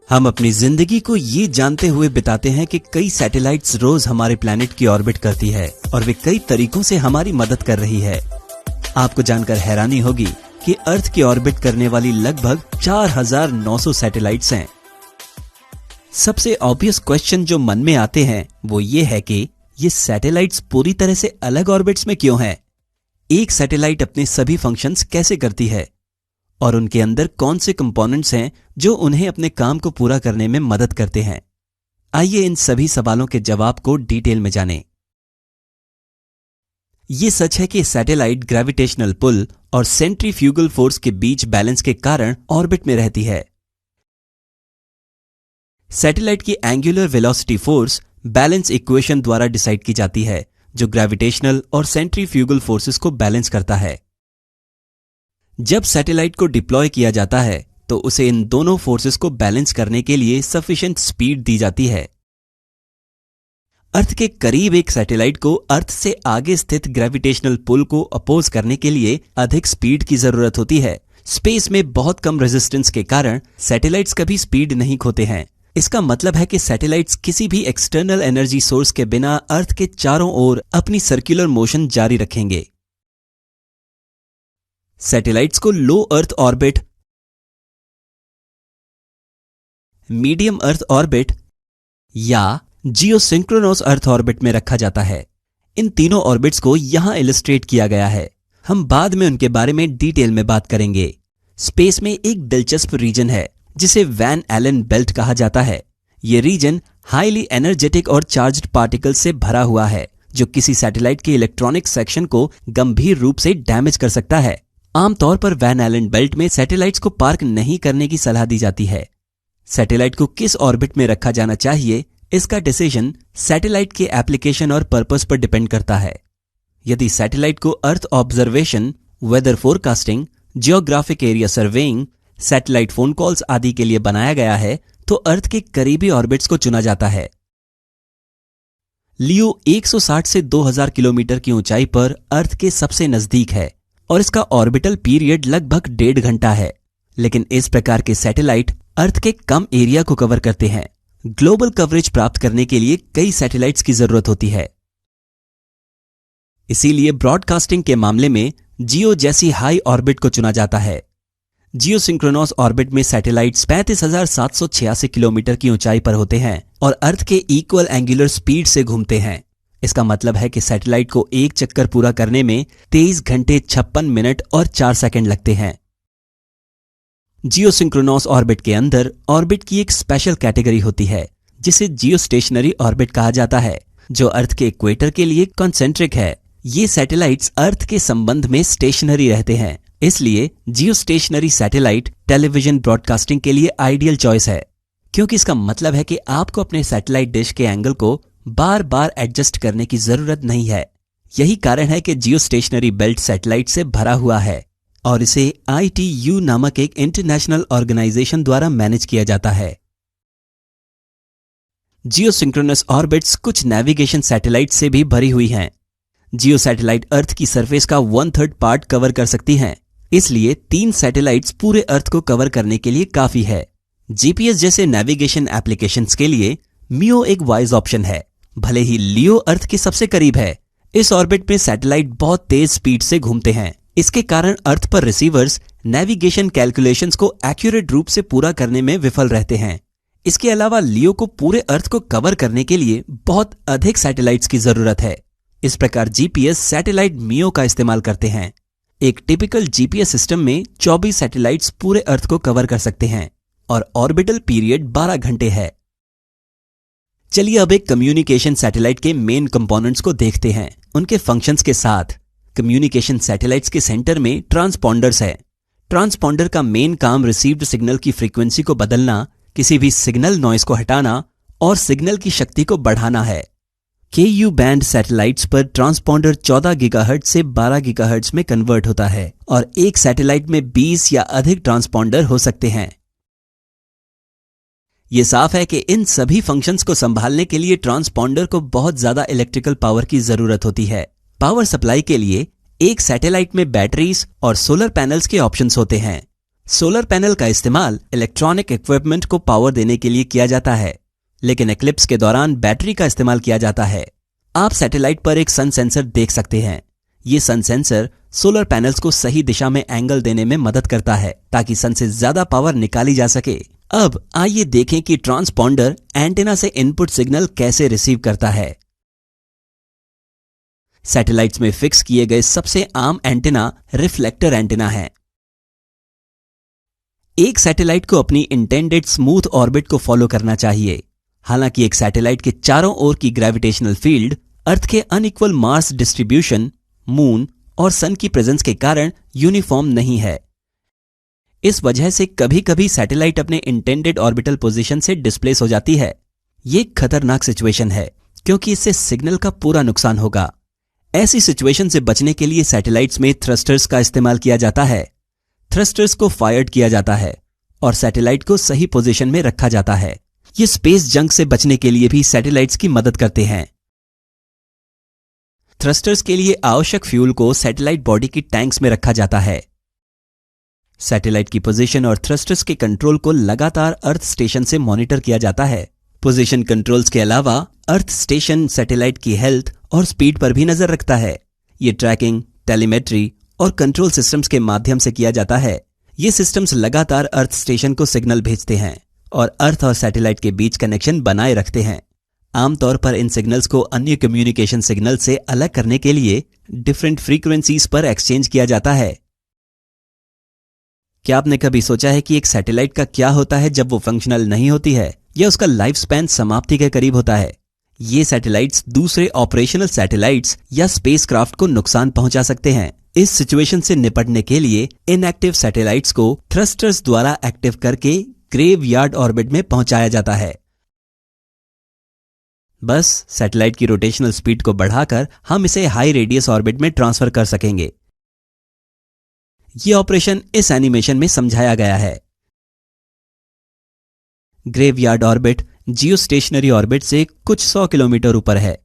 हम अपनी जिंदगी को ये जानते हुए बिताते हैं कि कई सैटेलाइट्स रोज हमारे प्लैनेट की ऑर्बिट करती है और वे कई तरीकों से हमारी मदद कर रही है। आपको जानकर हैरानी होगी कि अर्थ की ऑर्बिट करने वाली लगभग 4900 सैटेलाइट्स हैं। सबसे ऑब्वियस क्वेश्चन जो मन में आते हैं वो ये है कि ये सैटेलाइट्स पूरी तरह से अलग ऑर्बिट्स में क्यों हैं? एक सैटेलाइट अपने सभी फंक्शंस कैसे करती है और उनके अंदर कौन से कंपोनेंट्स हैं जो उन्हें अपने काम को पूरा करने में मदद करते हैं? आइए इन सभी सवालों के जवाब को डिटेल में जानें। ये सच है कि सैटेलाइट ग्रेविटेशनल पुल और सेंट्रीफ्यूगल फोर्स के बीच बैलेंस के कारण ऑर्बिट में रहती है। सैटेलाइट की angular velocity force balance equation द्वारा डिसाइड की जाती है, जो ग्रेविटेशनल और सेंट्रीफ्यूगल फोर्सेस को बैलेंस करता है। जब सैटेलाइट को डिप्लॉय किया जाता है तो उसे इन दोनों फोर्सेस को बैलेंस करने के लिए सफिशिएंट स्पीड दी जाती है। अर्थ के करीब एक सैटेलाइट को अर्थ से आगे स्थित ग्रेविटेशनल पुल को अपोज करने के लिए अधिक स्पीड की जरूरत होती है। स्पेस में बहुत कम रेजिस्टेंस के कारण सैटेलाइट्स कभी स्पीड नहीं खोते हैं। इसका मतलब है कि सैटेलाइट्स किसी भी एक्सटर्नल एनर्जी सोर्स के बिना अर्थ के चारों ओर अपनी सर्कुलर मोशन जारी रखेंगे। सैटेलाइट्स को low earth orbit, medium earth orbit या जियोसिंक्रोनस अर्थ ऑर्बिट में रखा जाता है। इन तीनों ऑर्बिट्स को यहां इलस्ट्रेट किया गया है। हम बाद में उनके बारे में डिटेल में बात करेंगे। स्पेस में एक दिलचस्प रीजन है जिसे वैन एलन बेल्ट कहा जाता है। यह रीजन हाईली एनर्जेटिक और चार्ज्ड पार्टिकल से भरा हुआ है, जो किसी सैटेलाइट के इलेक्ट्रॉनिक सेक्शन को गंभीर रूप से डैमेज कर सकता है। आमतौर पर वैन एलन बेल्ट में सैटेलाइट्स को पार्क नहीं करने की सलाह दी जाती है। सैटेलाइट को किस ऑर्बिट में रखा जाना चाहिए, इसका डिसीजन सैटेलाइट के एप्लीकेशन और पर्पस पर डिपेंड करता है। यदि सैटेलाइट को earth observation, weather forecasting, geographic area surveying, satellite phone calls आदि के लिए बनाया गया है तो अर्थ के करीबी ऑर्बिट्स को चुना जाता है। लियो 160 से 2000 किलोमीटर की ऊंचाई पर अर्थ के सबसे नजदीक है और इसका ऑर्बिटल पीरियड लगभग 1.5 घंटा है। लेकिन इस प्रकार के सैटेलाइट अर्थ के कम एरिया को कवर करते हैं। ग्लोबल कवरेज प्राप्त करने के लिए कई सैटेलाइट्स की जरूरत होती है। इसीलिए ब्रॉडकास्टिंग के मामले में जियो जैसी हाई ऑर्बिट को चुना जाता है। जियोसिंक्रोनस ऑर्बिट में सैटेलाइट्स 35,786 किलोमीटर की ऊंचाई पर होते हैं और अर्थ के इक्वल एंगुलर स्पीड से घूमते हैं। इसका मतलब है कि सैटेलाइट को एक चक्कर पूरा करने में 23 घंटे 56 मिनट और 4 सेकंड लगते हैं। जियोसिंक्रोनस ऑर्बिट के अंदर ऑर्बिट की एक स्पेशल कैटेगरी होती है जिसे जियोस्टेशनरी ऑर्बिट कहा जाता है, जो अर्थ के इक्वेटर के लिए कॉन्सेंट्रिक है। ये सैटेलाइट्स अर्थ के संबंध में स्टेशनरी रहते हैं, इसलिए जियोस्टेशनरी सैटेलाइट टेलीविजन ब्रॉडकास्टिंग के लिए आइडियल चॉइस है, क्योंकि इसका मतलब है कि आपको अपने सैटेलाइट डिश के एंगल को बार बार एडजस्ट करने की जरूरत नहीं है। यही कारण है कि जियोस्टेशनरी बेल्ट सैटेलाइट से भरा हुआ है और इसे ITU नामक एक इंटरनेशनल ऑर्गेनाइजेशन द्वारा मैनेज किया जाता है। जियोसिंक्रोनस ऑर्बिट्स कुछ नेविगेशन सैटेलाइट से भी भरी हुई हैं। जियो सैटेलाइट अर्थ की सरफेस का 1/3 पार्ट कवर कर सकती हैं, इसलिए 3 सैटेलाइट्स पूरे अर्थ को कवर करने के लिए काफी है। GPS जैसे नेविगेशन एप्लीकेशंस के लिए मियो एक वाइज ऑप्शन है। भले ही लियो अर्थ के सबसे करीब है, इस ऑर्बिट में सैटेलाइट बहुत तेज स्पीड से घूमते हैं। इसके कारण अर्थ पर रिसीवर्स नेविगेशन कैलकुलेशंस को एक्यूरेट रूप से पूरा करने में विफल रहते हैं। इसके अलावा लियो को पूरे अर्थ को कवर करने के लिए बहुत अधिक सैटेलाइट्स की जरूरत है। इस प्रकार GPS सैटेलाइट मियो का इस्तेमाल करते हैं। एक टिपिकल GPS सिस्टम में 24 सैटेलाइट्स पूरे अर्थ को कवर कर सकते हैं और ऑर्बिटल पीरियड 12 घंटे है। चलिए अब एक कम्युनिकेशन सैटेलाइट के मेन कंपोनेंट्स को देखते हैं, उनके फंक्शंस के साथ। कम्युनिकेशन सैटेलाइट्स के सेंटर में ट्रांसपॉन्डर्स है। ट्रांसपॉन्डर का मेन काम रिसीव्ड सिग्नल की फ्रीक्वेंसी को बदलना, किसी भी सिग्नल नॉइस को हटाना और सिग्नल की शक्ति को बढ़ाना है। KU बैंड सैटेलाइट्स पर ट्रांसपॉन्डर 14 गीगाहर्ट्ज से 12 गीगाहर्ट्ज में कन्वर्ट होता है और एक सैटेलाइट में 20 या अधिक ट्रांसपॉन्डर हो सकते हैं। यह साफ है कि इन सभी फंक्शंस को संभालने के लिए ट्रांसपॉन्डर को बहुत ज्यादा इलेक्ट्रिकल पावर की जरूरत होती है। पावर सप्लाई के लिए एक सैटेलाइट में बैटरीज और सोलर पैनल्स के ऑप्शंस होते हैं। सोलर पैनल का इस्तेमाल इलेक्ट्रॉनिक इक्विपमेंट को पावर देने के लिए किया जाता है, लेकिन एक्लिप्स के दौरान बैटरी का इस्तेमाल किया जाता है। आप सैटेलाइट पर एक सन सेंसर देख सकते हैं। ये सन सेंसर सोलर पैनल्स को सही दिशा में एंगल देने में मदद करता है ताकि सन से ज्यादा पावर निकाली जा सके। अब आइए देखें कि ट्रांसपॉन्डर एंटेना से इनपुट सिग्नल कैसे रिसीव करता है। सैटेलाइट्स में फिक्स किए गए सबसे आम एंटेना रिफ्लेक्टर एंटेना है। एक सैटेलाइट को अपनी इंटेंडेड स्मूथ ऑर्बिट को फॉलो करना चाहिए। हालांकि एक सैटेलाइट के चारों ओर की ग्रेविटेशनल फील्ड अर्थ के अनइक्वल मास डिस्ट्रीब्यूशन, मून और सन की प्रेजेंस के कारण यूनिफॉर्म नहीं है। इस वजह से कभी कभी सैटेलाइट अपने इंटेंडेड ऑर्बिटल पोजीशन से डिस्प्लेस हो जाती है। ये एक खतरनाक सिचुएशन है क्योंकि इससे सिग्नल का पूरा नुकसान होगा। ऐसी सिचुएशन से बचने के लिए सैटेलाइट्स में थ्रस्टर्स का इस्तेमाल किया जाता है। थ्रस्टर्स को फायर्ड किया जाता है और सैटेलाइट को सही पोजीशन में रखा जाता है। ये स्पेस जंक से बचने के लिए भी सैटेलाइट्स की मदद करते हैं। थ्रस्टर्स के लिए आवश्यक फ्यूल को सैटेलाइट बॉडी की टैंक्स में रखा जाता है। सैटेलाइट की पोजीशन और थ्रस्टर्स के कंट्रोल को लगातार अर्थ स्टेशन से मॉनिटर किया जाता है। पोजीशन कंट्रोल्स के अलावा अर्थ स्टेशन सैटेलाइट की हेल्थ और स्पीड पर भी नजर रखता है। ये ट्रैकिंग, टेलीमेट्री और कंट्रोल सिस्टम्स के माध्यम से किया जाता है। ये सिस्टम्स लगातार अर्थ स्टेशन को सिग्नल भेजते हैं और अर्थ और सैटेलाइट के बीच कनेक्शन बनाए रखते हैं। आमतौर पर इन सिग्नल्स को अन्य कम्युनिकेशन सिग्नल से अलग करने के लिए डिफरेंट फ्रीक्वेंसीज पर एक्सचेंज किया जाता है। क्या आपने कभी सोचा है कि एक सैटेलाइट का क्या होता है जब वो फंक्शनल नहीं होती है या उसका लाइफ स्पैन समाप्ति के करीब होता है? ये सैटेलाइट्स दूसरे ऑपरेशनल सैटेलाइट्स या स्पेसक्राफ्ट को नुकसान पहुंचा सकते हैं। इस सिचुएशन से निपटने के लिए इनएक्टिव सैटेलाइट्स को थ्रस्टर्स द्वारा एक्टिव करके ग्रेवयार्ड ऑर्बिट में पहुंचाया जाता है। बस सैटेलाइट की रोटेशनल स्पीड को बढ़ाकर हम इसे हाई रेडियस ऑर्बिट में ट्रांसफर कर सकेंगे। यह ऑपरेशन इस एनिमेशन में समझाया गया है। ग्रेवयार्ड ऑर्बिट जियोस्टेशनरी ऑर्बिट से कुछ 100 किलोमीटर ऊपर है।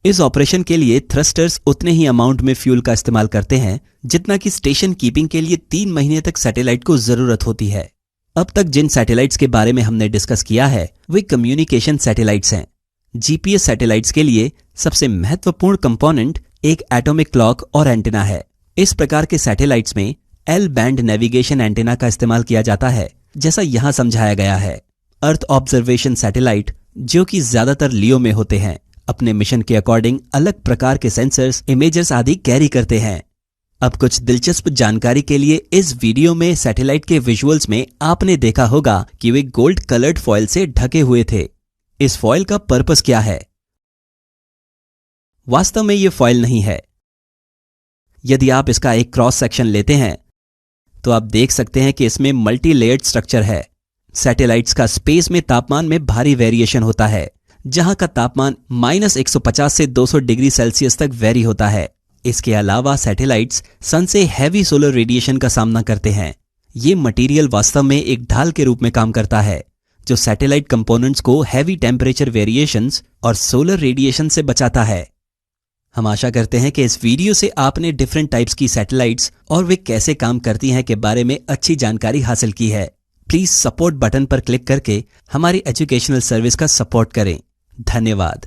इस ऑपरेशन के लिए थ्रस्टर्स उतने ही अमाउंट में फ्यूल का इस्तेमाल करते हैं जितना कि स्टेशन कीपिंग के लिए 3 महीने तक सैटेलाइट को जरूरत होती है। अब तक जिन सैटेलाइट्स के बारे में हमने डिस्कस किया है वे कम्युनिकेशन सैटेलाइट्स हैं। जीपीएस सैटेलाइट्स के लिए सबसे महत्वपूर्ण कंपोनेंट एक एटॉमिक क्लॉक और एंटेना है। इस प्रकार के सैटेलाइट्स में एल बैंड नेविगेशन एंटेना का इस्तेमाल किया जाता है, जैसा यहां समझाया गया है। अर्थ ऑब्जर्वेशन सैटेलाइट, जो कि ज्यादातर लियो में होते हैं, अपने मिशन के अकॉर्डिंग अलग प्रकार के सेंसर्स, इमेजेस आदि कैरी करते हैं। अब कुछ दिलचस्प जानकारी के लिए इस वीडियो में सैटेलाइट के विजुअल्स में आपने देखा होगा कि वे गोल्ड कलर्ड फॉइल से ढके हुए थे। इस फॉइल का पर्पस क्या है? वास्तव में यह फॉइल नहीं है। यदि आप इसका एक क्रॉस सेक्शन लेते हैं तो आप देख सकते हैं कि इसमें मल्टी लेयर्ड स्ट्रक्चर है। सैटेलाइट्स का स्पेस में तापमान में भारी वेरिएशन होता है, जहां का तापमान -150 से 200 डिग्री सेल्सियस तक वेरी होता है। इसके अलावा सैटेलाइट्स सन से हैवी सोलर रेडिएशन का सामना करते हैं। ये मटेरियल वास्तव में एक ढाल के रूप में काम करता है, जो सैटेलाइट कंपोनेंट्स को हैवी टेम्परेचर वेरिएशंस और सोलर रेडिएशन से बचाता है। हम आशा करते हैं कि इस वीडियो से आपने डिफरेंट टाइप्स की सैटेलाइट्स और वे कैसे काम करती हैं के बारे में अच्छी जानकारी हासिल की है। प्लीज सपोर्ट बटन पर क्लिक करके हमारी एजुकेशनल सर्विस का सपोर्ट करें। धन्यवाद।